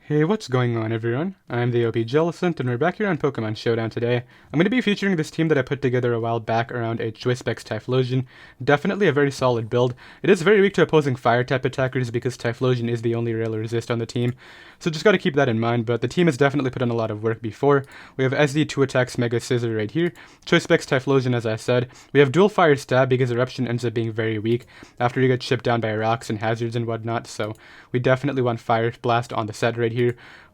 Hey, what's going on everyone? I'm the OPJellicent and we're back here on Pokemon Showdown today. I'm going to be featuring this team that I put together a while back around a Choice Specs Typhlosion. Definitely a very solid build. It is very weak to opposing Fire-type attackers because Typhlosion is the only real resist on the team, so just gotta keep that in mind, but the team has definitely put in a lot of work before. We have SD 2 attacks Mega Scizor right here, Choice Specs Typhlosion as I said. We have dual Fire Stab because Eruption ends up being very weak after you get chipped down by rocks and hazards and whatnot, so we definitely want Fire Blast on the set right here.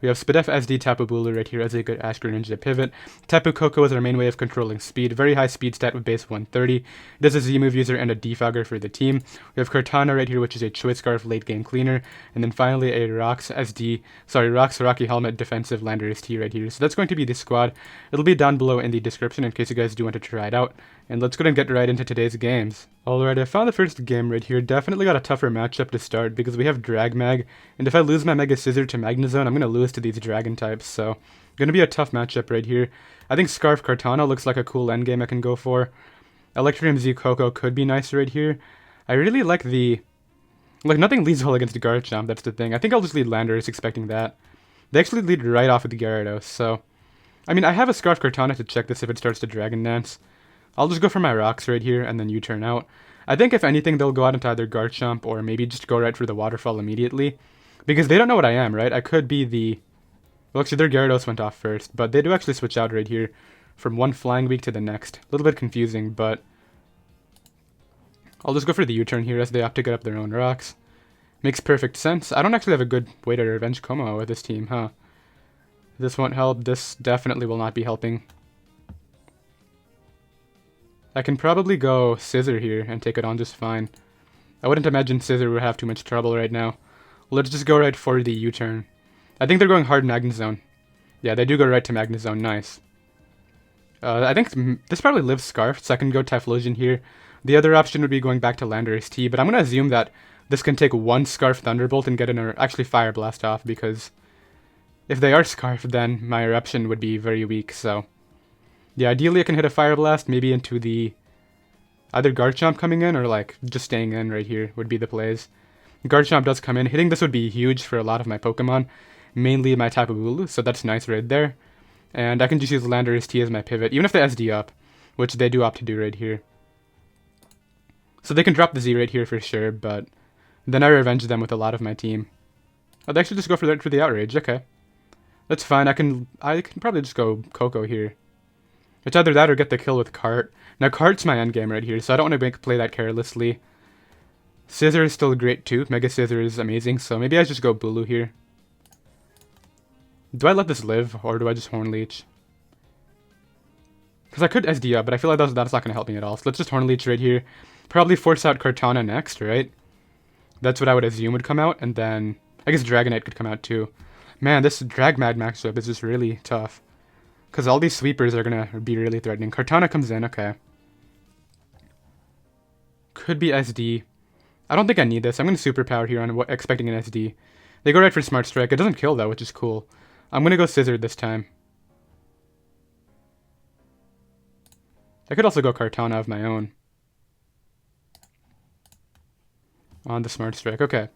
We have Spadef SD Tapu Bulu right here as a good Ash Greninja pivot. Tapu Koko is our main way of controlling speed. Very high speed stat with base 130. It is a Z-move user and a defogger for the team. We have Cortana right here, which is a Choice Scarf late game cleaner. And then finally a Rocks Rocky Helmet defensive Landorus T right here. So that's going to be the squad. It'll be down below in the description in case you guys do want to try it out. And let's go and get right into today's games. Alright, I found the first game right here. Definitely got a tougher matchup to start because we have DragMag. And if I lose my Mega Scizor to Magnezone, I'm going to lose to these Dragon types. So, going to be a tough matchup right here. I think Scarf Cortana looks like a cool endgame I can go for. Electrium Z Koko could be nice right here. I really like the... nothing leads well against Garchomp, that's the thing. I think I'll just lead Landorus expecting that. They actually lead right off with the Gyarados, so... I mean, I have a Scarf Cortana to check this if it starts to Dragon Dance. I'll just go for my rocks right here, and then U-turn out. I think if anything, they'll go out into either Garchomp, or maybe just go right for the Waterfall immediately. Because they don't know what I am, right? I could be the... Well, actually, their Gyarados went off first, but they do actually switch out right here from one Flying Week to the next. A little bit confusing, but... I'll just go for the U-turn here as they opt to get up their own rocks. Makes perfect sense. I don't actually have a good way to revenge Como with this team, huh? This won't help. This definitely will not be helping. I can probably go Scizor here and take it on just fine. I wouldn't imagine Scizor would have too much trouble right now. Let's just go right for the U-turn. I think they're going hard Magnezone. Yeah, they do go right to Magnezone. Nice. I think this probably lives Scarf, so I can go Typhlosion here. The other option would be going back to Landorus T, but I'm going to assume that this can take one Scarf Thunderbolt and get an actually Fire Blast off, because if they are Scarf, then my Eruption would be very weak, so... Yeah, ideally I can hit a Fire Blast, maybe into the... Either Garchomp coming in, or like, just staying in right here would be the plays. Garchomp does come in. Hitting this would be huge for a lot of my Pokemon. Mainly my Tapu Bulu, so that's nice right there. And I can just use Landorus T as my pivot, even if they SD up, which they do opt to do right here. So they can drop the Z right here for sure, but then I revenge them with a lot of my team. Oh, they actually just go for the Outrage, okay. That's fine, I can probably just go Koko here. It's either that or get the kill with Cart. Now Cart's my endgame right here, so I don't want to play that carelessly. Scizor is still great too, Mega Scizor is amazing, so maybe I just go Bulu here. Do I let this live, or do I just Horn Leech? Because I could SD up, but I feel like that's not going to help me at all, so let's just Horn Leech right here. Probably force out Cortana next, right? That's what I would assume would come out, and then... I guess Dragonite could come out too. Man, this DragMag matchup is just really tough. Because all these sweepers are going to be really threatening. Cortana comes in, okay. Could be SD. I don't think I need this. I'm going to Superpower here on expecting an SD. They go right for Smart Strike. It doesn't kill though, which is cool. I'm going to go Scizor this time. I could also go Cortana of my own. On the Smart Strike, okay.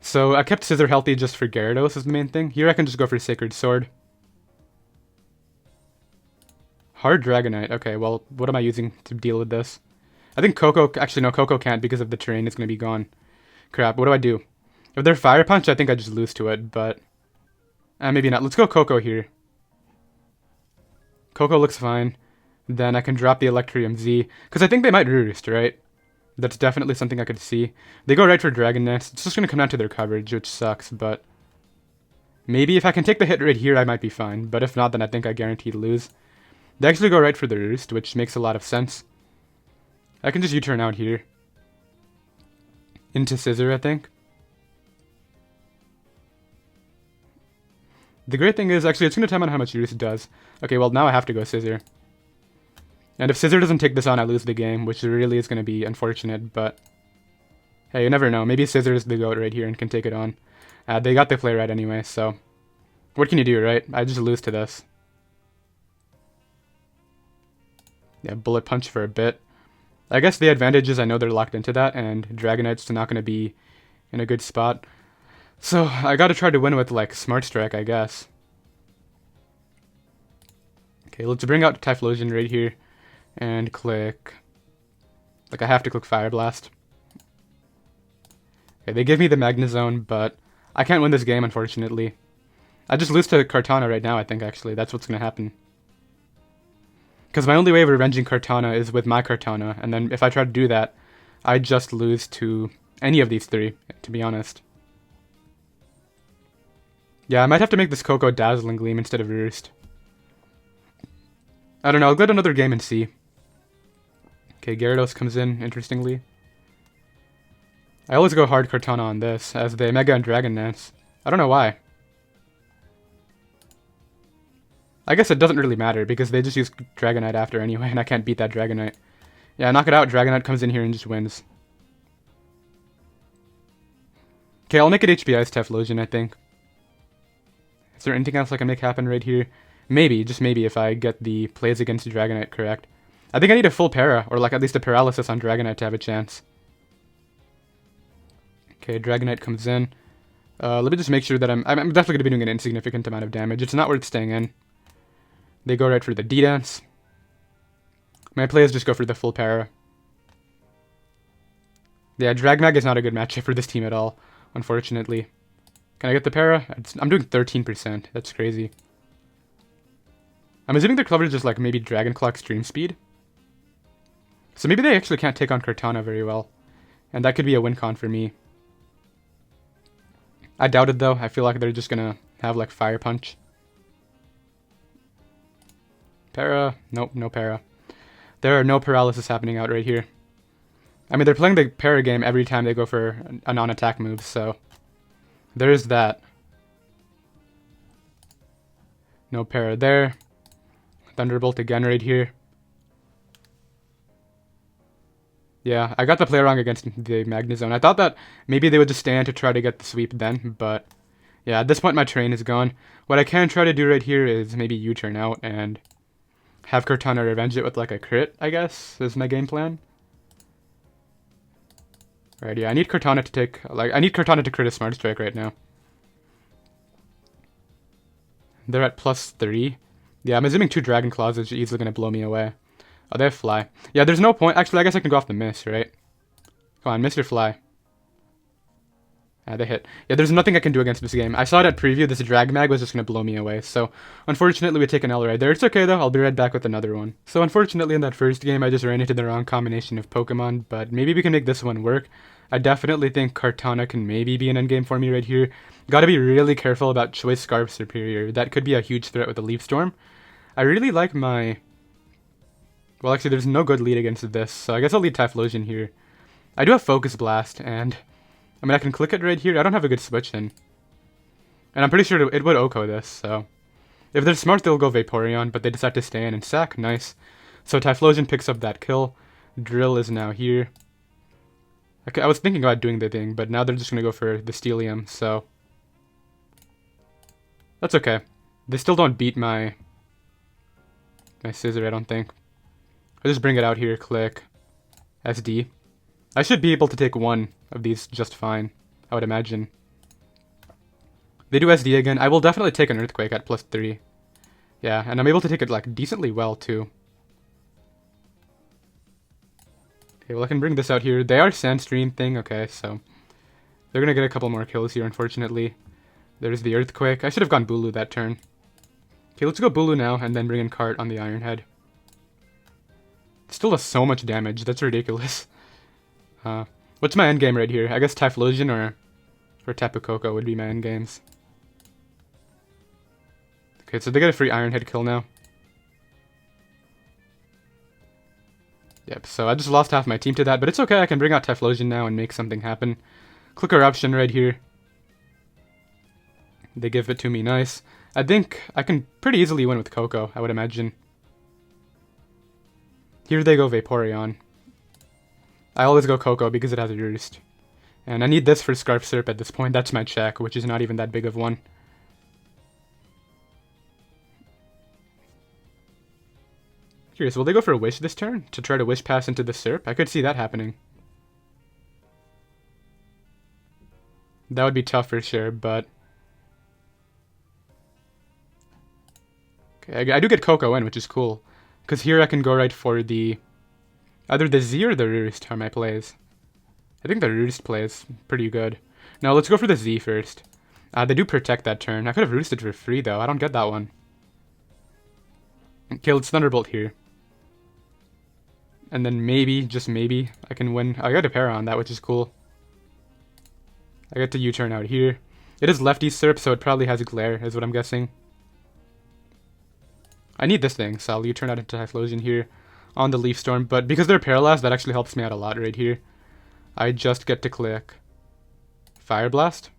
So I kept Scizor healthy just for Gyarados is the main thing. Here I can just go for Sacred Sword. Hard Dragonite. Okay, well, what am I using to deal with this? I think Koko... Actually, no, Koko can't because of the terrain. It's going to be gone. Crap, what do I do? If they're Fire Punch, I think I just lose to it, but... maybe not. Let's go Koko here. Koko looks fine. Then I can drop the Electrium Z. Because I think they might Roost, right? That's definitely something I could see. They go right for Dragon Nest. It's just going to come down to their coverage, which sucks, but... Maybe if I can take the hit right here, I might be fine. But if not, then I think I guarantee to lose. They actually go right for the Roost, which makes a lot of sense. I can just U-turn out here. Into Scizor, I think. The great thing is, actually, it's going to time on how much Roost does. Okay, well, now I have to go Scizor. And if Scizor doesn't take this on, I lose the game, which really is going to be unfortunate, but... Hey, you never know. Maybe Scizor is the GOAT right here and can take it on. They got the play right anyway, so... What can you do, right? I just lose to this. Yeah, Bullet Punch for a bit. I guess the advantage is I know they're locked into that, and Dragonite's not going to be in a good spot. So I gotta try to win with like Smart Strike, I guess. Okay, let's bring out Typhlosion right here and click. Like I have to click Fire Blast. Okay, they give me the Magnezone, but I can't win this game, unfortunately. I just lose to Kartana right now, I think, actually. That's what's gonna happen. Because my only way of revenging Kartana is with my Kartana, and then if I try to do that, I just lose to any of these three, to be honest. Yeah, I might have to make this Koko Dazzling Gleam instead of Roost. I don't know, I'll get another game and see. Okay, Gyarados comes in, interestingly. I always go hard Kartana on this, as they Mega and Dragon Dance. I don't know why. I guess it doesn't really matter, because they just use Dragonite after anyway, and I can't beat that Dragonite. Yeah, knock it out, Dragonite comes in here and just wins. Okay, I'll make it HBI's Typhlosion, I think. Is there anything else I can make happen right here? Maybe, just maybe, if I get the plays against Dragonite correct. I think I need a full para, or like at least a paralysis on Dragonite to have a chance. Okay, Dragonite comes in. Let me just make sure that I'm definitely going to be doing an insignificant amount of damage. It's not worth staying in. They go right for the D-Dance. My plays just go for the full para. Yeah, DragMag is not a good matchup for this team at all, unfortunately. Can I get the para? I'm doing 13%. That's crazy. I'm assuming their coverage is like maybe Dragon Claw Extreme Speed. So maybe they actually can't take on Kartana very well. And that could be a win con for me. I doubt it though. I feel like they're just gonna have like Fire Punch. Para. Nope, no para. There are no paralysis happening out right here. I mean, they're playing the para game every time they go for a non-attack move, so there's that. No para there. Thunderbolt again right here. Yeah, I got the play wrong against the Magnezone. I thought that maybe they would just stand to try to get the sweep then, but yeah, at this point my train is gone. What I can try to do right here is maybe U-turn out and have Kartana revenge it with like a crit, I guess, is my game plan. Alright, yeah, I need Kartana to crit a Smart Strike right now. They're at +3. Yeah, I'm assuming 2 Dragon Claws is easily going to blow me away. Oh, they have Fly. Yeah, there's no point. Actually, I guess I can go off the Miss, right? Come on, Miss or Fly. Yeah, they hit. Yeah, there's nothing I can do against this game. I saw it at preview. This DragMag was just going to blow me away. So, unfortunately, we take an L right there. It's okay, though. I'll be right back with another one. So, unfortunately, in that first game, I just ran into the wrong combination of Pokemon. But maybe we can make this one work. I definitely think Kartana can maybe be an endgame for me right here. Gotta be really careful about Choice Scarf Superior. That could be a huge threat with the Leaf Storm. I really like my... Well, actually, there's no good lead against this, so I guess I'll lead Typhlosion here. I do have Focus Blast, and... I mean, I can click it right here. I don't have a good switch in. And I'm pretty sure it would Oko this, so... If they're smart, they'll go Vaporeon, but they decide to stay in and sack. Nice. So Typhlosion picks up that kill. Drill is now here. I was thinking about doing the thing, but now they're just going to go for the Steelium, so... That's okay. They still don't beat my Scizor, I don't think. I'll just bring it out here, click SD. I should be able to take one of these just fine, I would imagine. They do SD again. I will definitely take an Earthquake at +3. Yeah, and I'm able to take it like decently well too. Okay, well I can bring this out here. They are Sandstream thing, okay, so they're gonna get a couple more kills here, unfortunately. There's the Earthquake. I should have gone Bulu that turn. Okay, let's go Bulu now, and then bring in Cart on the Iron Head. Still does so much damage, that's ridiculous. What's my endgame right here? I guess Typhlosion or Tapu Koko would be my endgames. Okay, so they get a free Iron Head kill now. Yep, so I just lost half my team to that, but it's okay, I can bring out Typhlosion now and make something happen. Click Eruption right here. They give it to me, nice. I think I can pretty easily win with Koko, I would imagine. Here they go Vaporeon. I always go Koko because it has a Roost. And I need this for Scarf Surf at this point, that's my check, which is not even that big of one. Curious, will they go for a Wish this turn? To try to Wish Pass into the Surf? I could see that happening. That would be tough for sure, but... Okay, I do get Koko in, which is cool. Because here I can go right for the... either the Z or the Roost are my plays. I think the Roost play is pretty good. Now let's go for the Z first. They do protect that turn. I could have Roosted for free though. I don't get that one. Okay, let's Thunderbolt here. And then maybe, just maybe, I can win. I got a para on that, which is cool. I get to U-turn out here. It is lefty Serp, so it probably has a glare, is what I'm guessing. I need this thing, so I'll U-turn out into Typhlosion here on the Leaf Storm. But because they're paralyzed, that actually helps me out a lot right here. I just get to click Fire Blast.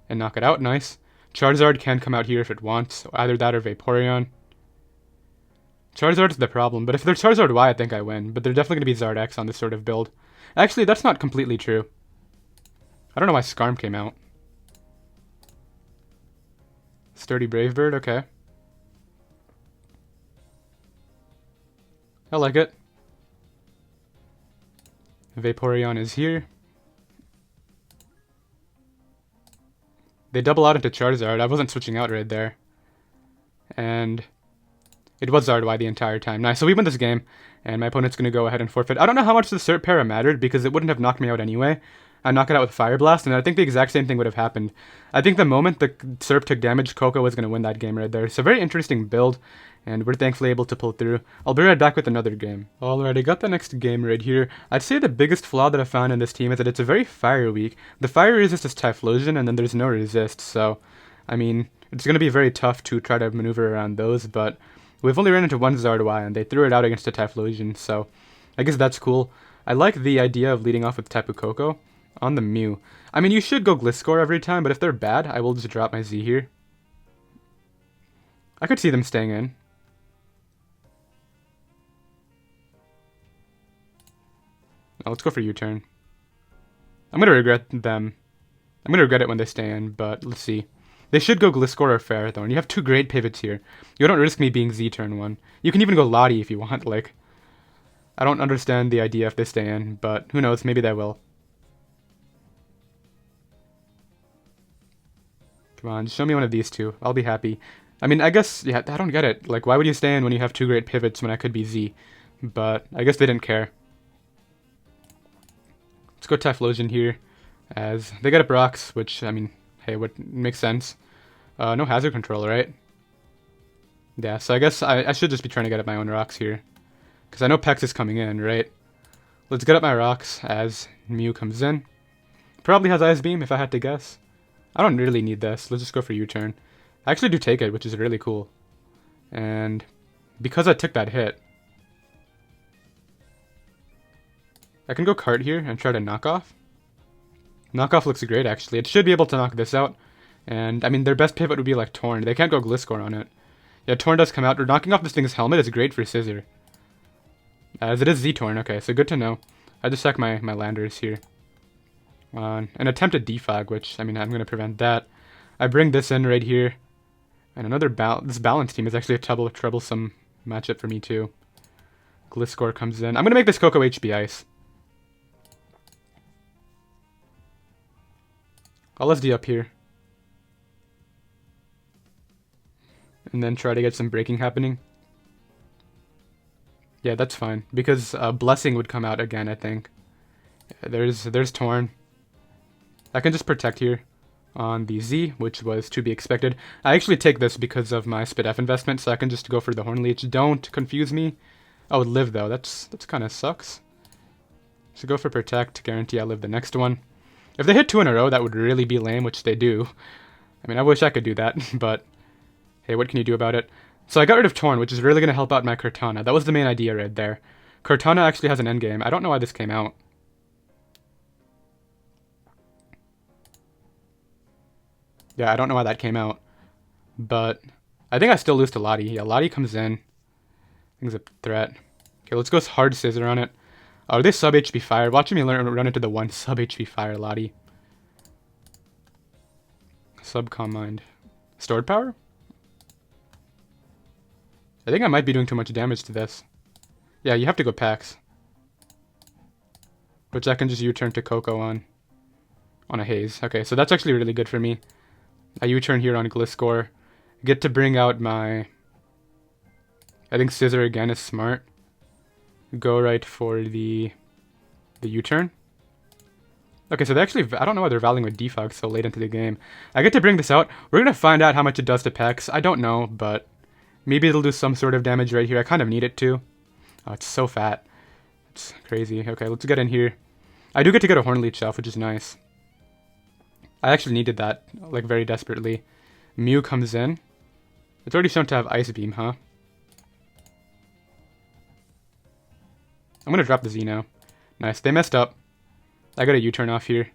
And knock it out, nice. Charizard can come out here if it wants, either that or Vaporeon. Charizard's the problem, but if they're Charizard Y, I think I win. But they're definitely going to be Zard X on this sort of build. Actually, that's not completely true. I don't know why Skarm came out. Sturdy Brave Bird, okay. I like it. Vaporeon is here. They double out into Charizard. I wasn't switching out right there. And it was Zard Y the entire time. Nice, so we win this game, and my opponent's going to go ahead and forfeit. I don't know how much the Serp para mattered, because it wouldn't have knocked me out anyway. I knock it out with Fire Blast, and I think the exact same thing would have happened. I think the moment the Serp took damage, Koko was going to win that game right there. So very interesting build, and we're thankfully able to pull through. I'll be right back with another game. Alright, I got the next game right here. I'd say the biggest flaw that I found in this team is that it's a very fire weak. The fire resist is Typhlosion, and then there's no resist, so, I mean, it's going to be very tough to try to maneuver around those, but we've only ran into one Zard Y, and they threw it out against a Typhlosion, so I guess that's cool. I like the idea of leading off with Tapu Koko on the Mew. I mean, you should go Gliscor every time, but if they're bad, I will just drop my Z here. I could see them staying in. Now let's go for U-turn. I'm going to regret them. I'm going to regret it when they stay in, but let's see. They should go Gliscor or Ferrothorn. You have two great pivots here. You don't risk me being Z turn 1. You can even go Lottie if you want, like... I don't understand the idea if they stay in, but who knows, maybe they will. Come on, just show me one of these two. I'll be happy. I mean, I guess, yeah, I don't get it. Like, why would you stay in when you have two great pivots when I could be Z? But I guess they didn't care. Let's go Typhlosion here, as they get up rocks, which, I mean, hey, what makes sense. No hazard control, right? Yeah, so I guess I should just be trying to get up my own rocks here. Because I know Pex is coming in, right? Let's get up my rocks as Mew comes in. Probably has Ice Beam, if I had to guess. I don't really need this. Let's just go for U-turn. I actually do take it, which is really cool. And because I took that hit, I can go Cart here and try to knock off. Knockoff looks great, actually. It should be able to knock this out. And, I mean, their best pivot would be like Torn. They can't go Gliscor on it. Yeah, Torn does come out. Or knocking off this thing's helmet is great for Scizor. As it is Z-Torn. Okay, so good to know. I just sack my Landers here. An attempted defog, which, I mean, I'm going to prevent that. I bring this in right here. And another this balance team is actually a troublesome matchup for me, too. Gliscor comes in. I'm going to make this Koko HB Ice. I'll SD up here. And then try to get some breaking happening. Yeah, that's fine. Because Blessing would come out again, I think. Yeah, there's Torn. I can just protect here on the Z, which was to be expected. I actually take this because of my Spit F investment, so I can just go for the Horn Leech. Don't confuse me. Oh, live though. That's kind of sucks. So go for protect. Guarantee I live the next one. If they hit 2 in a row, that would really be lame, which they do. I mean, I wish I could do that, but hey, what can you do about it? So I got rid of Torn, which is really going to help out my Cortana. That was the main idea right there. Cortana actually has an endgame. I don't know why this came out. Yeah, I don't know why that came out. But I think I still lose to Lottie. Yeah, Lottie comes in. Thing's a threat. Okay, let's go hard Scizor on it. Oh, they sub HP fire. Watching me run into the one sub HP fire Lottie. Sub Calm Mind. Stored power? I think I might be doing too much damage to this. Yeah, you have to go Pax. which I can just U-turn to Koko on a haze. Okay, so that's actually really good for me. I U-turn here on Gliscor. Get to bring out my... I think Scizor again is smart. Go right for the U-turn. Okay, so they actually... I don't know why they're valuing with Defog so late into the game. I get to bring this out. We're going to find out how much it does to Pex. I don't know, but maybe it'll do some sort of damage right here. I kind of need it to. Oh, it's so fat. It's crazy. Okay, let's get in here. I do get to get a Horn Leech off, which is nice. I actually needed that, like, very desperately. Mew comes in. It's already shown to have Ice Beam, huh? I'm gonna drop the Z now. Nice. They messed up. I got a U-turn off here.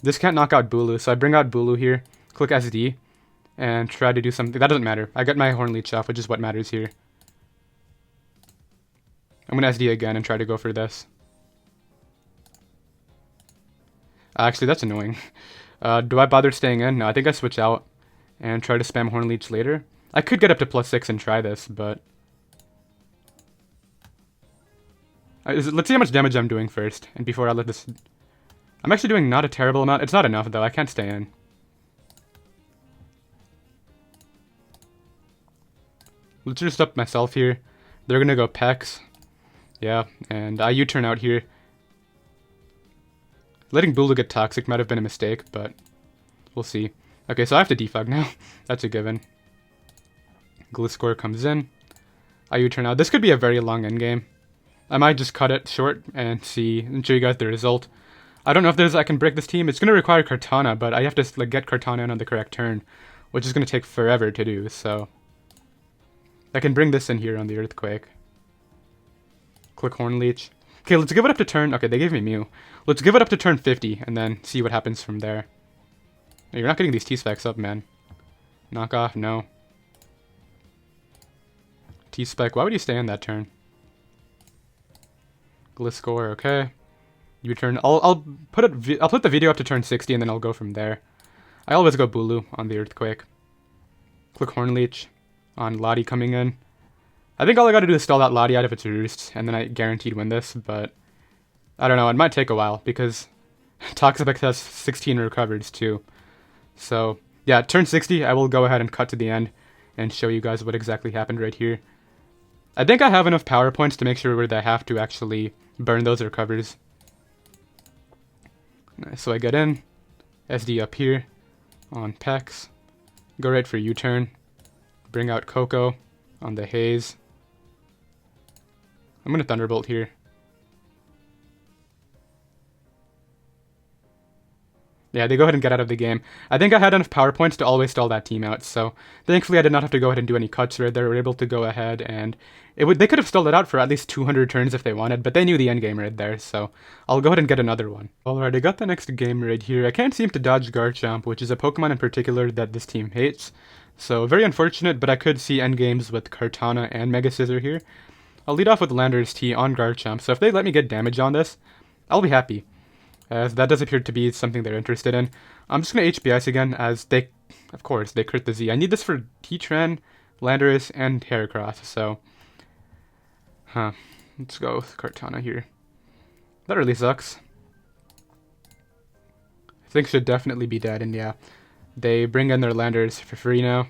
This can't knock out Bulu, so I bring out Bulu here, click SD, and try to do something. That doesn't matter. I got my Horn Leech off, which is what matters here. I'm gonna SD again and try to go for this. Actually, that's annoying. Do I bother staying in? No, I think I switch out and try to spam Horn Leech later. I could get up to +6 and try this, but... let's see how much damage I'm doing first, and before I let this... I'm actually doing not a terrible amount. It's not enough, though. I can't stay in. Let's just up myself here. They're gonna go Pex. Yeah, and I U-turn out here. Letting Bulu get toxic might have been a mistake, but we'll see. Okay, so I have to defog now. That's a given. Gliscor comes in. I U-turn out. This could be a very long endgame. I might just cut it short and show you guys the result. I don't know if I can break this team. It's going to require Kartana, but I have to like get Kartana in on the correct turn, which is going to take forever to do, so... I can bring this in here on the Earthquake. Click Horn Leech. Okay, let's give it up to turn... Okay, they gave me Mew. Let's give it up to turn 50, and then see what happens from there. You're not getting these T-Specs up, man. Knock off, no. T-Spec, why would you stay in that turn? Gliscor, okay. U-turn. I'll put the video up to turn 60, and then I'll go from there. I always go Bulu on the Earthquake. Click Horn Leech on Lottie coming in. I think all I gotta do is stall that Lottie out if it's Roost, and then I guaranteed win this, but... I don't know, it might take a while, because Toxapex has 16 recovers too. So, yeah, turn 60, I will go ahead and cut to the end, and show you guys what exactly happened right here. I think I have enough power points to make sure that I have to actually burn those recovers. Nice, so I get in, SD up here, on Pex, go right for U-turn, bring out Koko on the Haze. I'm gonna Thunderbolt here. Yeah, they go ahead and get out of the game. I think I had enough power points to always stall that team out, so thankfully I did not have to go ahead and do any cuts right there. We were able to go ahead and they could have stalled it out for at least 200 turns if they wanted, but they knew the end game right there, so I'll go ahead and get another one. Alright, I got the next game right here. I can't seem to dodge Garchomp, which is a Pokemon in particular that this team hates. So very unfortunate, but I could see end games with Kartana and Mega Scizor here. I'll lead off with Landorus T on Garchomp, so if they let me get damage on this, I'll be happy. As that does appear to be something they're interested in. I'm just going to HP Ice again, as they, of course, they crit the Z. I need this for Heatran, Landorus, and Heracross, so... Let's go with Kartana here. That really sucks. I think should definitely be dead, and yeah. They bring in their Landorus for free now.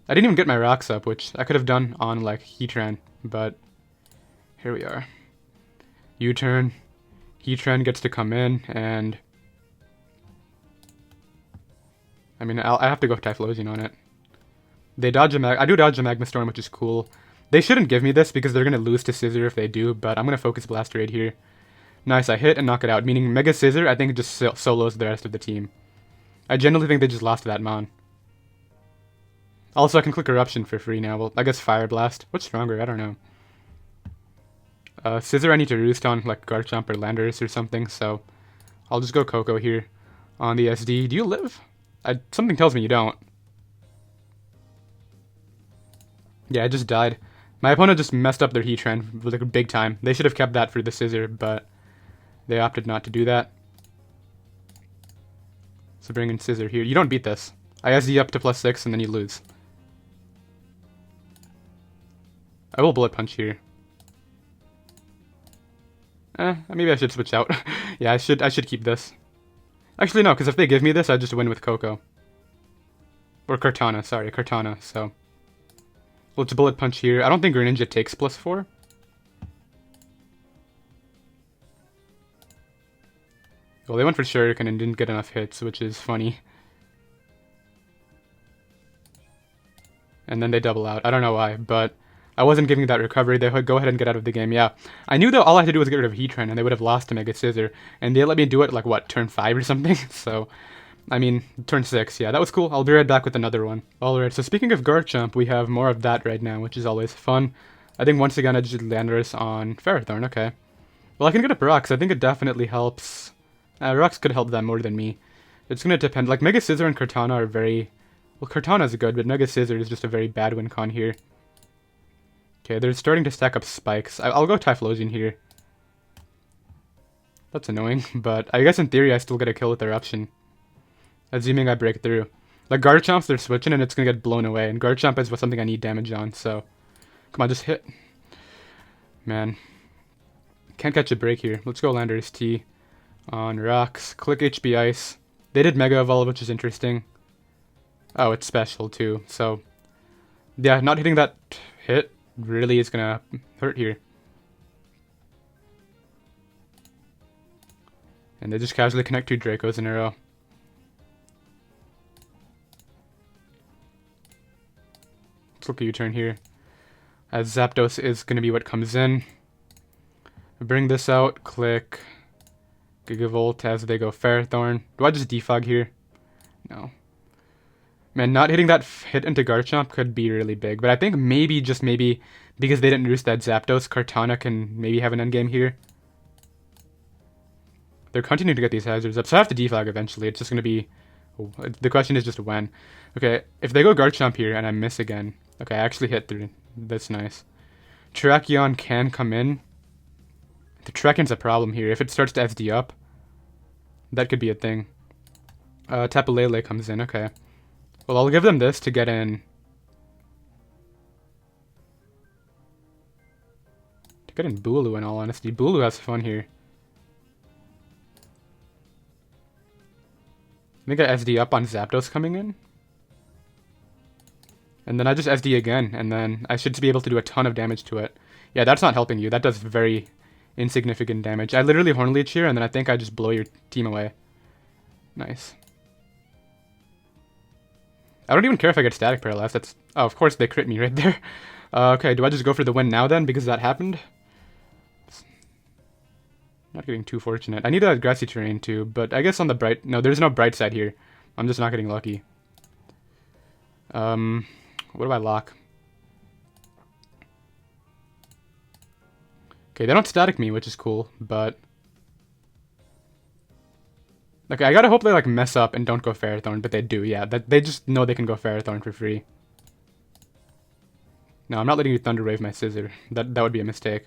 I didn't even get my rocks up, which I could have done on, like, Heatran, but... Here we are. U-turn. Heatran gets to come in, and... I mean, I have to go Typhlosion on it. They dodge a I do dodge a Magma Storm, which is cool. They shouldn't give me this, because they're going to lose to Scizor if they do, but I'm going to Focus Blast right here. Nice, I hit and knock it out, meaning Mega Scizor, I think, just solos the rest of the team. I generally think they just lost to that Mon. Also, I can click Eruption for free now. Well, I guess Fire Blast. What's stronger? I don't know. Scizor I need to Roost on, like Garchomp or Landorus or something, so I'll just go Koko here on the SD. Do you live? Something tells me you don't. Yeah, I just died. My opponent just messed up their Heatran like big time. They should have kept that for the Scizor, but they opted not to do that. So bring in Scizor here. You don't beat this. I SD up to +6 and then you lose. I will Bullet Punch here. Maybe I should switch out. Yeah, I should keep this. Actually, no, because if they give me this, I just win with Koko. Or Kartana, sorry, Kartana, so. Let's Bullet Punch here. I don't think Greninja takes +4. Well, they went for Shuriken and didn't get enough hits, which is funny. And then they double out. I don't know why, but I wasn't giving that recovery. They would go ahead and get out of the game, yeah. I knew that all I had to do was get rid of Heatran, and they would have lost to Mega Scizor. And they let me do it, like, what, turn 5 or something? So, I mean, turn 6, yeah, that was cool. I'll be right back with another one. Alright, so speaking of Garchomp, we have more of that right now, which is always fun. I think once again I just Landorus on Ferrothorn, okay. Well, I can get up Rocks. I think it definitely helps. Rocks could help them more than me. It's gonna depend. Like, Mega Scizor and Kartana are very... Well, Kartana's good, but Mega Scizor is just a very bad win con here. Okay, they're starting to stack up spikes. I'll go Typhlosion here. That's annoying, but I guess in theory I still get a kill with Eruption. Assuming I break through. Like, Garchomps, they're switching and it's gonna get blown away. And Garchomp is something I need damage on, so... Come on, just hit. Man. Can't catch a break here. Let's go Landorus T on Rocks. Click HB Ice. They did Mega Evolve, which is interesting. Oh, it's special too, so... Yeah, not hitting that hit really is gonna hurt here. And they just casually connect 2 Dracos in a row. Let's look at U-turn here. As Zapdos is gonna be what comes in. Bring this out, click Gigavolt as they go Ferrothorn. Do I just defog here? No. Man, not hitting that hit into Garchomp could be really big, but I think maybe, just maybe, because they didn't roost that Zapdos, Kartana can maybe have an endgame here. They're continuing to get these hazards up, so I have to defog eventually. It's just going to be... The question is just when. Okay, if they go Garchomp here and I miss again... Okay, I actually hit through. That's nice. Terrakion can come in. The Terrakion's a problem here. If it starts to SD up, that could be a thing. Tapu Lele comes in, okay. Well, I'll give them this to get in... To get in Bulu, in all honesty. Bulu has fun here. I think I SD up on Zapdos coming in. And then I just SD again, and then I should be able to do a ton of damage to it. Yeah, that's not helping you. That does very insignificant damage. I literally Horn Leech here, and then I think I just blow your team away. Nice. I don't even care if I get Static Paralyzed. That's... Oh, of course they crit me right there. Okay, do I just go for the win now then, because that happened? Not getting too fortunate. I need a grassy terrain too, but I guess on the bright... No, there's no bright side here. I'm just not getting lucky. What do I lock? Okay, they don't static me, which is cool, but... Okay, I gotta hope they, like, mess up and don't go Ferrothorn, but they do, yeah. They just know they can go Ferrothorn for free. No, I'm not letting you Thunder Wave my Scizor. That would be a mistake.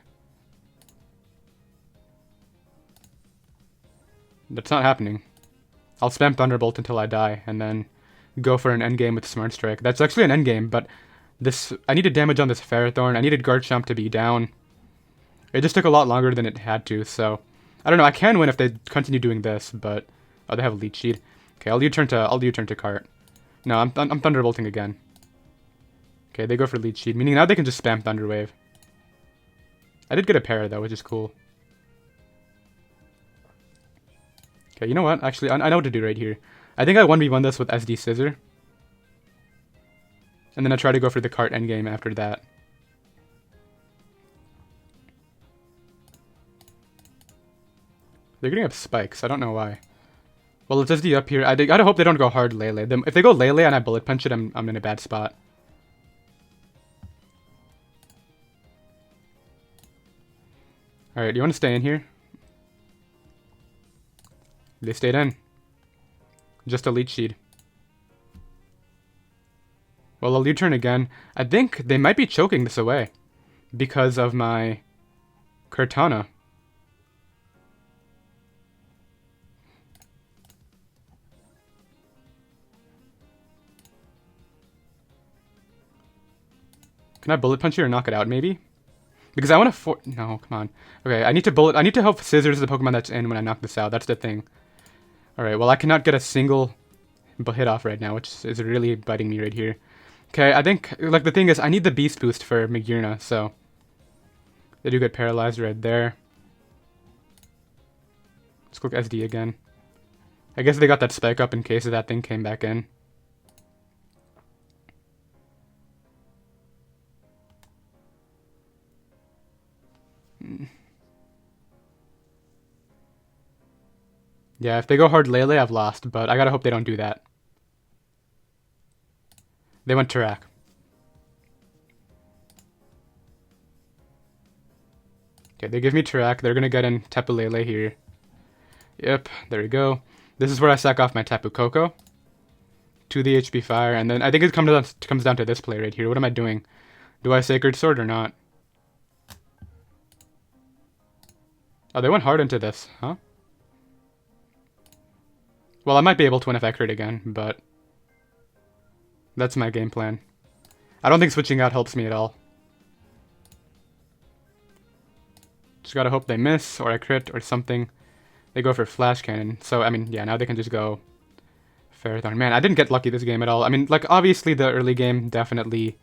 That's not happening. I'll spam Thunderbolt until I die, and then go for an endgame with Smart Strike. That's actually an endgame, but this... I needed damage on this Ferrothorn. I needed Garchomp to be down. It just took a lot longer than it had to, so... I don't know, I can win if they continue doing this, but... Oh, they have a Leech Seed. Okay, I'll U-turn to Cart. No, I'm Thunderbolting again. Okay, they go for Leech Seed, meaning now they can just spam Thunder Wave. I did get a pair, though, which is cool. Okay, you know what? Actually, I know what to do right here. I think I 1v1 this with SD Scizor. And then I try to go for the Cart endgame after that. They're getting up spikes. I don't know why. Well, let's SD up here. I gotta hope they don't go hard Lele. If they go Lele and I Bullet Punch it, I'm in a bad spot. Alright, you want to stay in here? They stayed in. Just a Leech Seed. Well, I'll U-turn again. I think they might be choking this away. Because of my Kartana. Can I Bullet Punch you or knock it out, maybe? Because I want to no, come on. Okay, I need to bullet. I need to hope Scizor is the Pokemon that's in when I knock this out. That's the thing. Alright, well, I cannot get a single hit off right now, which is really biting me right here. Okay, I think, like, the thing is, I need the Beast Boost for Magearna, so they do get paralyzed right there. Let's click SD again. I guess they got that spike up in case that thing came back in. Yeah, if they go hard Lele, I've lost, but I gotta hope they don't do that. They went Tarak. Okay, they give me Tarak. They're gonna get in Tapu Lele here. Yep, there we go. This is where I sack off my Tapu Koko to the HP Fire, and then I think it comes down to this play right here. What am I doing? Do I Sacred Sword or not? Oh, they went hard into this, huh? Well, I might be able to win if I crit again, but that's my game plan. I don't think switching out helps me at all. Just gotta hope they miss, or I crit, or something. They go for Flash Cannon, so, I mean, yeah, now they can just go Ferrothorn. Man, I didn't get lucky this game at all. I mean, like, obviously the early game definitely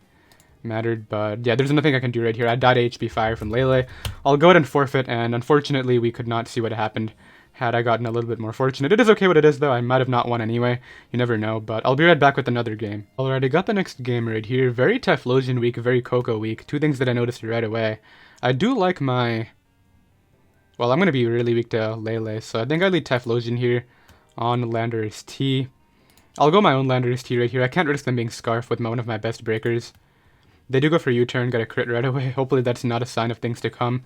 mattered, but yeah, there's nothing I can do right here. I died HP Fire from Lele. I'll go ahead and forfeit, and unfortunately we could not see what happened had I gotten a little bit more fortunate. It is okay what it is, though. I might have not won anyway. You never know, but I'll be right back with another game. Alright, I got the next game right here. Very Typhlosion week, very Koko week. Two things that I noticed right away. I do like my... Well, I'm going to be really weak to Lele, so I think I lead Typhlosion here on Landorus T. I'll go my own Landorus T right here. I can't risk them being Scarf with one of my best breakers. They do go for U-turn, got a crit right away. Hopefully that's not a sign of things to come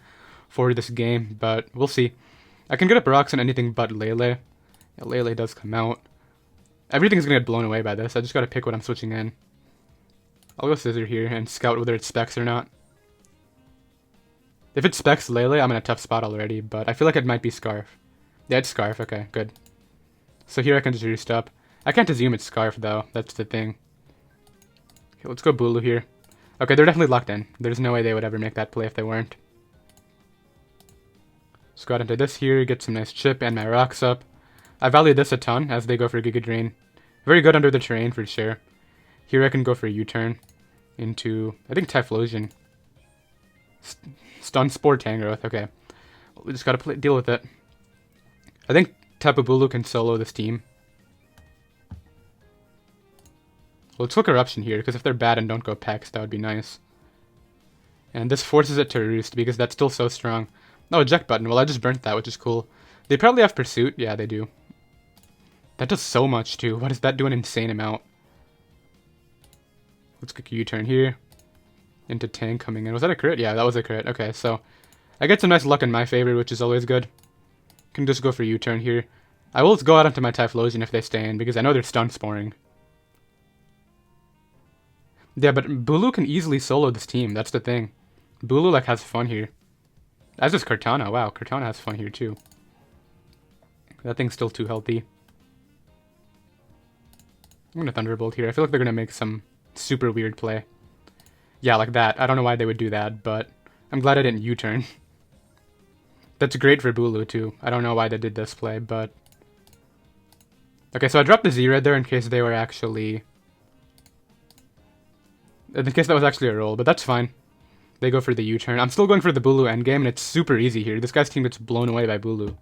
for this game, but we'll see. I can get up rocks on anything but Lele. Yeah, Lele does come out. Everything's gonna get blown away by this. I just gotta pick what I'm switching in. I'll go Scizor here and scout whether it specs or not. If it specs Lele, I'm in a tough spot already, but I feel like it might be Scarf. Yeah, it's Scarf. Okay, good. So here I can just Roost up. I can't assume it's Scarf, though. That's the thing. Okay, let's go Bulu here. Okay, they're definitely locked in. There's no way they would ever make that play if they weren't. Let's go out into this here, get some nice chip and my rocks up. I value this a ton as they go for Giga Drain. Very good under the terrain for sure. Here I can go for a U-turn into, I think, Typhlosion. Stun Spore Tangrowth, okay. We just gotta deal with it. I think Tapu Bulu can solo this team. Well, let's look Eruption here, because if they're bad and don't go Pex, that would be nice. And this forces it to Roost, because that's still so strong. Oh, eject button. Well, I just burnt that, which is cool. They probably have Pursuit. Yeah, they do. That does so much, too. What does that do? An insane amount. Let's click U-turn here. Into Tank coming in. Was that a crit? Yeah, that was a crit. Okay, so I get some nice luck in my favor, which is always good. Can just go for U-turn here. I will go out onto my Typhlosion if they stay in, because I know they're stun sporing. Yeah, but Bulu can easily solo this team. That's the thing. Bulu, like, has fun here. As does Cortana. Wow, Cortana has fun here, too. That thing's still too healthy. I'm gonna Thunderbolt here. I feel like they're gonna make some super weird play. Yeah, like that. I don't know why they would do that, but I'm glad I didn't U-turn. That's great for Bulu, too. I don't know why they did this play, but... Okay, so I dropped the Z right there in case they were actually... In case that was actually a roll, but that's fine. They go for the U-turn. I'm still going for the Bulu endgame, and it's super easy here. This guy's team gets blown away by Bulu.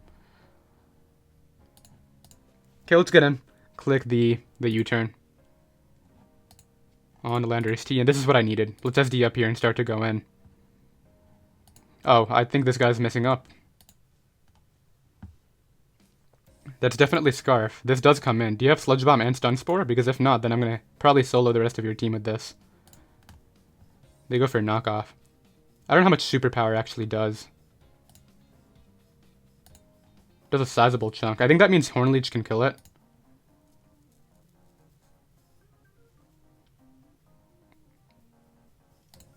Okay, let's get in. Click the U-turn on the Landorus T, and this is what I needed. Let's SD up here and start to go in. Oh, I think this guy's messing up. That's definitely Scarf. This does come in. Do you have Sludge Bomb and Stun Spore? Because if not, then I'm going to probably solo the rest of your team with this. They go for a knockoff. I don't know how much Superpower actually does. Does a sizable chunk. I think that means Horn Leech can kill it.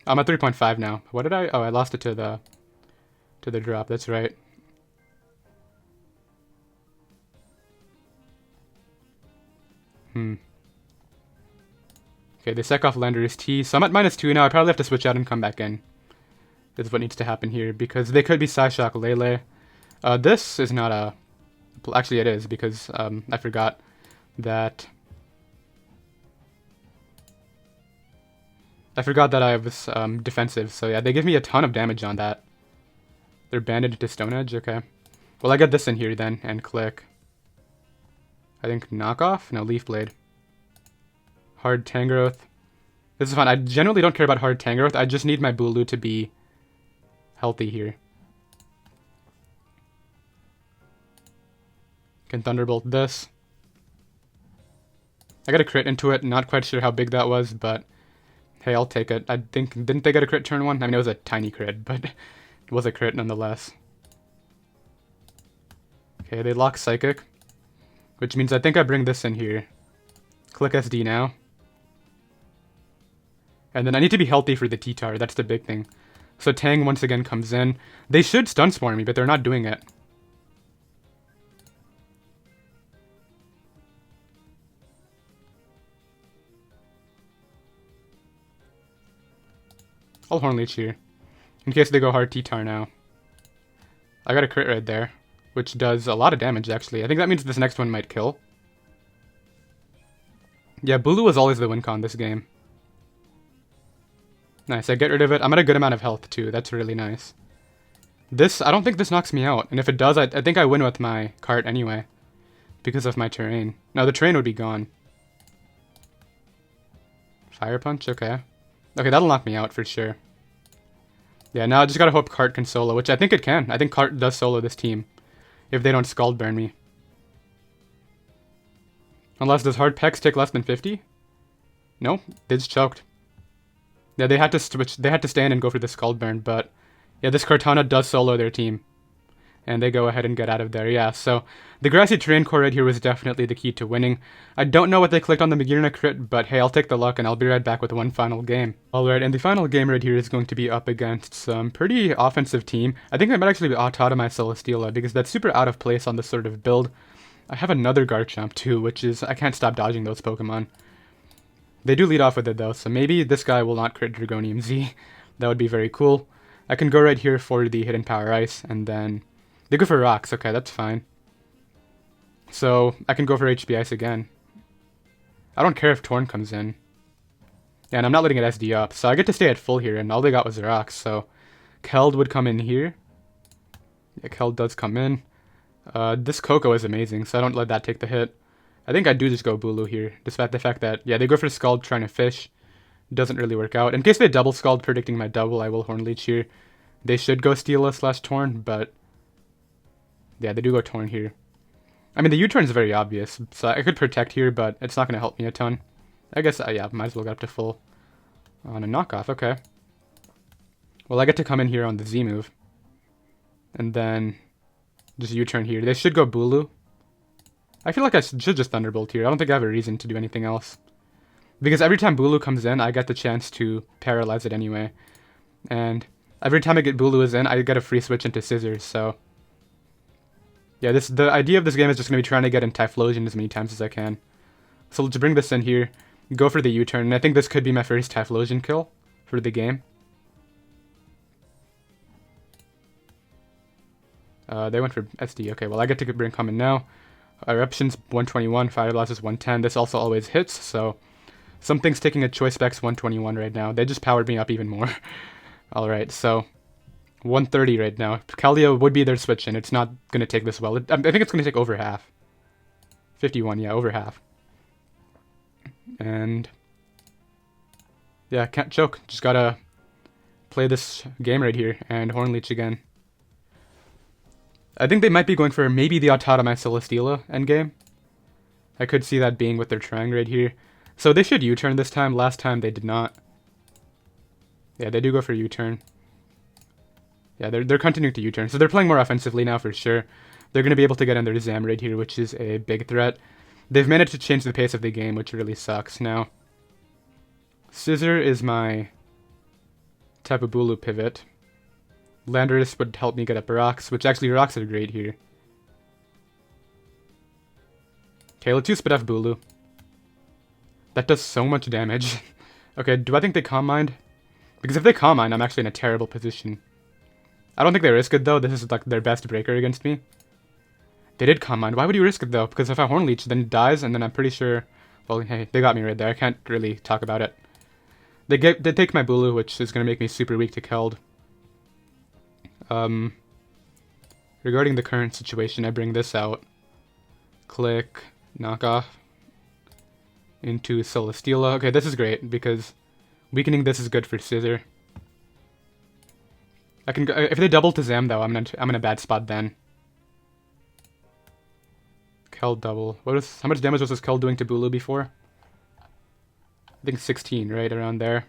I'm at 3.5 now. What did I... Oh, I lost it to the drop. That's right. Okay, they sec off Landorus T. So I'm at -2 now. I probably have to switch out and come back in. is what needs to happen here, because they could be Psyshock Lele. This is not a... Actually, it is, because I forgot that... I was defensive, so yeah, they give me a ton of damage on that. They're banded into Stone Edge, okay. Well, I get this in here then, and click. I think Knockoff? No, Leaf Blade. Hard Tangrowth. This is fine. I generally don't care about Hard Tangrowth. I just need my Bulu to be healthy here. Can Thunderbolt this. I got a crit into it. Not quite sure how big that was, but hey, I'll take it. I think, didn't they get a crit turn 1? I mean, it was a tiny crit, but it was a crit nonetheless. Okay, they lock Psychic, which means I think I bring this in here. Click SD now. And then I need to be healthy for the T-Tar, that's the big thing. So Tang once again comes in. They should stun Spore me, but they're not doing it. I'll Horn Leech here, in case they go hard T-Tar now. I got a crit right there, which does a lot of damage actually. I think that means this next one might kill. Yeah, Bulu was always the win con this game. Nice, I get rid of it. I'm at a good amount of health too, that's really nice. This, I don't think this knocks me out, and if it does, I think I win with my cart anyway. Because of my terrain. No, the terrain would be gone. Fire Punch, okay. Okay, that'll knock me out for sure. Yeah, now I just gotta hope Cart can solo, which I think it can. I think Cart does solo this team. If they don't Scald Burn me. Unless, does Hard Pex take less than 50? No, they just choked. Yeah, they had to switch, they had to stand and go for the Scald Burn, but yeah, this Kartana does solo their team. And they go ahead and get out of there, yeah. So, the Grassy Terrain Core right here was definitely the key to winning. I don't know what they clicked on the Magirna crit, but hey, I'll take the luck and I'll be right back with one final game. Alright, and the final game right here is going to be up against some pretty offensive team. I think I might actually be Autotomy Celesteela, because that's super out of place on this sort of build. I have another Garchomp too, which is, I can't stop dodging those Pokemon. They do lead off with it though, so maybe this guy will not crit Dragonium Z. That would be very cool. I can go right here for the Hidden Power Ice, and then... They go for Rocks, okay, that's fine. So, I can go for HP Ice again. I don't care if Torn comes in. Yeah, and I'm not letting it SD up, so I get to stay at full here, and all they got was Rocks, so... Keld would come in here. Yeah, Keld does come in. This Koko is amazing, so I don't let that take the hit. I think I do just go Bulu here, despite the fact that, yeah, they go for Scald trying to fish. Doesn't really work out. In case they double Scald predicting my double, I will Horn Leech here. They should go Steela / Torn, but... Yeah, they do go Torn here. I mean, the U-turn is very obvious, so I could Protect here, but it's not going to help me a ton. I guess, yeah, might as well get up to full. On a knockoff, okay. Well, I get to come in here on the Z move. And then just U-turn here. They should go Bulu. I feel like I should just Thunderbolt here. I don't think I have a reason to do anything else. Because every time Bulu comes in, I get the chance to paralyze it anyway. And every time I get Bulu is in, I get a free switch into Scissors, so... Yeah, the idea of this game is just going to be trying to get in Typhlosion as many times as I can. So let's bring this in here, go for the U-turn, and I think this could be my first Typhlosion kill for the game. They went for SD, okay, well I get to bring come in now. Eruption's 121, Fire Blast is 110, this also always hits, so... Something's taking a Choice Specs 121 right now, they just powered me up even more. Alright, so... 130 right now. Kalia would be their switch in. It's not going to take this well. I think it's going to take over half. 51, yeah, over half. And... Yeah, can't choke. Just gotta play this game right here and Horn Leech again. I think they might be going for maybe the Autotomy Celesteela endgame. I could see that being what they're trying right here. So they should U-turn this time. Last time they did not. Yeah, they do go for U-turn. Yeah, they're continuing to U-turn, so they're playing more offensively now for sure. They're going to be able to get in their Zam right here, which is a big threat. They've managed to change the pace of the game, which really sucks. Now, Scizor is my Tapu Bulu pivot. Landorus would help me get up Rocks, which actually Rocks are great here. Okay, let's use Spit F Bulu. That does so much damage. Okay, do I think they Calm Mind? Because if they Calm Mind, I'm actually in a terrible position. I don't think they risk it though. This is like their best breaker against me. They did Calm Mind. Why would you risk it though? Because if I Horn Leech, then it dies, and then I'm pretty sure... Well, hey, they got me right there. I can't really talk about it. They take my Bulu, which is going to make me super weak to Keld. Regarding the current situation, I bring this out. Click, knock off. Into Celesteela. Okay, this is great, because weakening this is good for Scizor. I can go, if they double to Zam though, I'm in a bad spot then. Keld double. How much damage was this Keld doing to Bulu before? I think 16, right around there.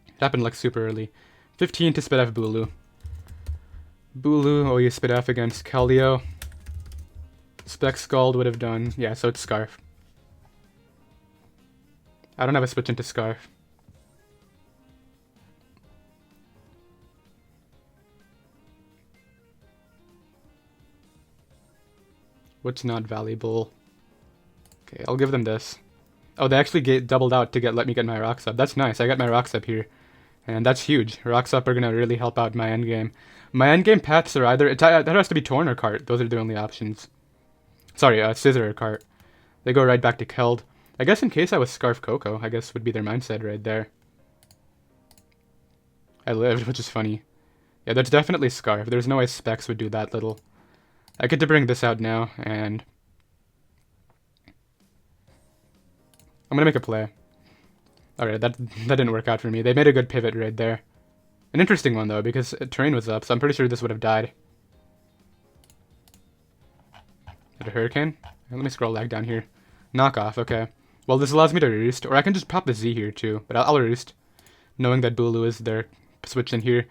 It happened like super early. 15 to spit off Bulu. Bulu, oh you spit off against Keldeo. Spec Scald would have done, yeah, so it's Scarf. I don't have a switch into Scarf. What's not valuable? Okay, I'll give them this. Oh, they actually doubled out to let me get my rocks up. That's nice. I got my rocks up here. And that's huge. Rocks up are going to really help out my endgame. My endgame paths are either... That has to be Torn or Cart. Those are the only options. Sorry, Scizor or Cart. They go right back to Keld. I guess in case I was Scarf Koko, I guess would be their mindset right there. I lived, which is funny. Yeah, that's definitely Scarf. There's no way Specs would do that little. I get to bring this out now, and... I'm gonna make a play. Alright, that didn't work out for me. They made a good pivot right there. An interesting one, though, because terrain was up, so I'm pretty sure this would have died. Did a Hurricane? Let me scroll back down here. Knockoff, okay. Well, this allows me to Roost, or I can just pop the Z here, too. But I'll Roost, knowing that Bulu is there. Switch in here.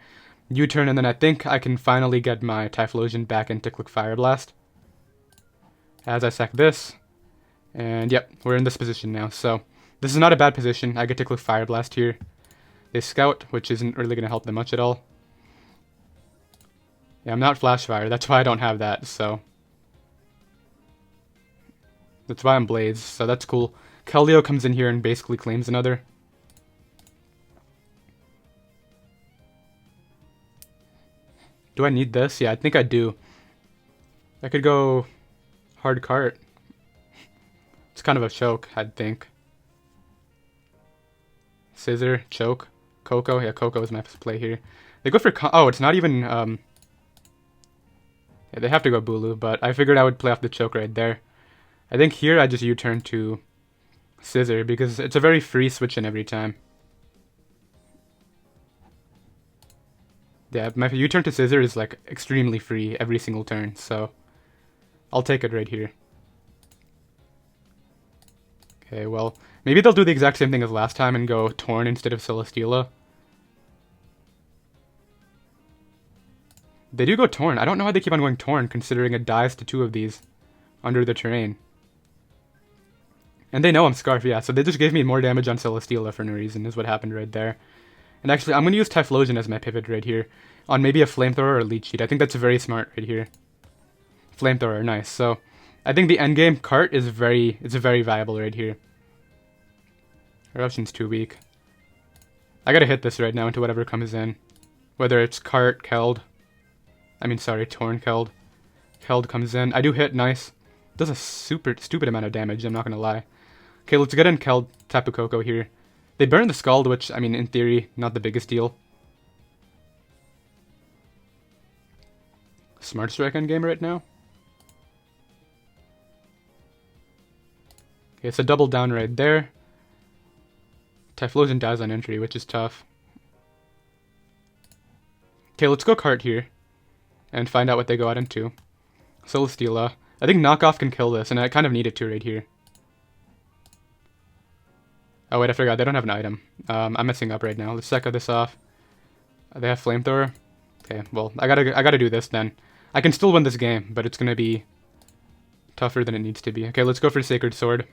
U-turn, and then I think I can finally get my Typhlosion back into Click Fire Blast. As I sack this. And yep, we're in this position now, so... This is not a bad position. I get to Click Fire Blast here. They Scout, which isn't really going to help them much at all. Yeah, I'm not Flash Fire. That's why I don't have that, so... That's why I'm Blaze, so that's cool. Keldeo comes in here and basically claims another. Do I need this? Yeah, I think I do. I could go Hard Cart. It's kind of a choke, I'd think. Scizor, choke. Koko, yeah, Koko is my play here. They go for, oh, it's not even, yeah, they have to go Bulu, but I figured I would play off the choke right there. I think here I just U-turn to Scizor, because it's a very free switch in every time. Yeah, my U-turn to Scizor is like extremely free every single turn, so I'll take it right here. Okay, well, maybe they'll do the exact same thing as last time and go Torn instead of Celesteela. They do go Torn. I don't know how they keep on going Torn, considering it dies to 2 of these under the terrain. And they know I'm Scarf, yeah, so they just gave me more damage on Celesteela for no reason, is what happened right there. And actually, I'm going to use Typhlosion as my pivot right here, on maybe a Flamethrower or a Leech Seed. I think that's very smart right here. Flamethrower, nice. So, I think the endgame Cart is very viable right here. Eruption's too weak. I gotta hit this right now into whatever comes in. Whether it's Cart, Keld. I mean, sorry, Torn Keld. Keld comes in. I do hit, nice. Does a super stupid amount of damage, I'm not gonna lie. Okay, let's get in Keld, Tapu Koko here. They burn the Scald, which, I mean, in theory, not the biggest deal. Smart Strike on game right now. Okay, it's a double down right there. Typhlosion dies on entry, which is tough. Okay, let's go Cart here. And find out what they go out into. Celesteela. I think Knockoff can kill this, and I kind of need it to right here. Oh wait, I forgot, they don't have an item. I'm messing up right now. Let's second this off. They have Flamethrower. Okay, well, I gotta do this then. I can still win this game, but it's gonna be tougher than it needs to be. Okay, let's go for Sacred Sword.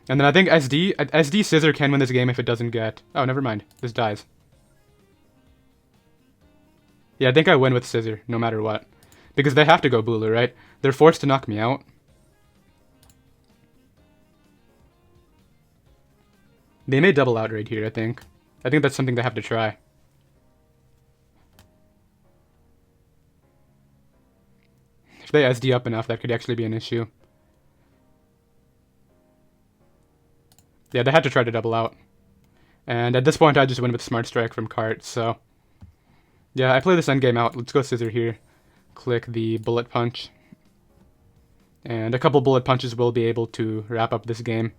And then I think SD Scizor can win this game if it doesn't get... Oh, never mind. This dies. Yeah, I think I win with Scizor, no matter what. Because they have to go Bulu, right? They're forced to knock me out. They may double out right here, I think. I think that's something they have to try. they SD up enough, that could actually be an issue. Yeah, they had to try to double out. And at this point, I just win with Smart Strike from cart, so... yeah, I play this endgame out. Let's go Scizor here. Click the Bullet Punch. And a couple Bullet Punches will be able to wrap up this game.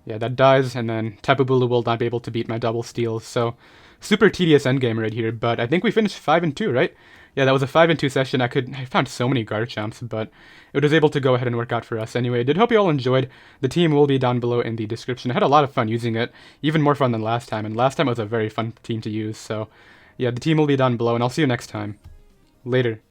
Yeah, that dies, and then Tapu Bulu will not be able to beat my double steals, so... super tedious endgame right here, but I think we finished 5-2, right? Yeah, that was a 5-2 session. I found so many Garchomps, but it was able to go ahead and work out for us anyway. I did hope you all enjoyed. The team will be down below in the description. I had a lot of fun using it, even more fun than last time, and last time was a very fun team to use, so yeah, the team will be down below, and I'll see you next time. Later.